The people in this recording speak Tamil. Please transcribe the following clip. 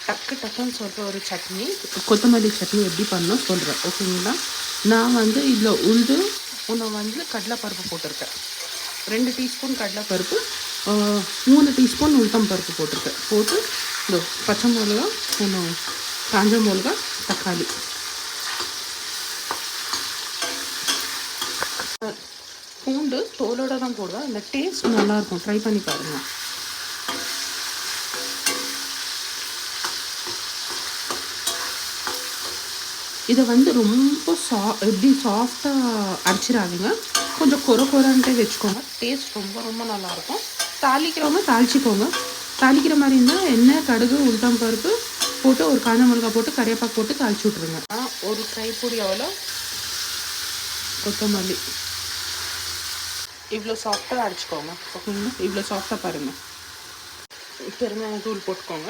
டக்கு டக்குன்னு சொல்கிற ஒரு சட்னி, கொத்தமல்லி சட்னி எப்படி பண்ணணும் சொல்கிறேன், ஓகேங்களா? நான் வந்து இதில் உளுந்து கடலைப்பருப்பு போட்டிருக்கேன். 2 டீஸ்பூன் கடலைப்பருப்பு, 3 டீஸ்பூன் உளுத்தம் பருப்பு போட்டிருக்கேன். போட்டு இந்த பச்சை மிளகா, காஞ்ச மிளகா, தக்காளி, பூண்டு தோலோடு தான் போடுவேன். அந்த டேஸ்ட் நல்லாயிருக்கும், ட்ரை பண்ணி பாருங்கள். இதை வந்து ரொம்ப எப்படி சாஃப்டாக அரைச்சிடாதீங்க, கொஞ்சம் கொரன்ட்டே வச்சுக்கோங்க. டேஸ்ட் ரொம்ப ரொம்ப நல்லாயிருக்கும். தாளிக்கிறவங்க தாளிச்சிக்கோங்க. தாளிக்கிற மாதிரி இருந்தால் எண்ணெய், கடுகு, உளுத்தம் பருப்பு போட்டு ஒரு காஞ்ச மிளகா போட்டு கறிவேப்பிலை போட்டு தாளிச்சு விட்ருங்க. ஒரு கைப்பொடி அவ்வளோ கொத்தமல்லி, இவ்வளோ சாஃப்டாக அரைச்சிக்கோங்க, ஓகேங்களா? இவ்வளோ சாஃப்டாக பாருங்கள். பெருங்காயம் தூள் போட்டுக்கோங்க.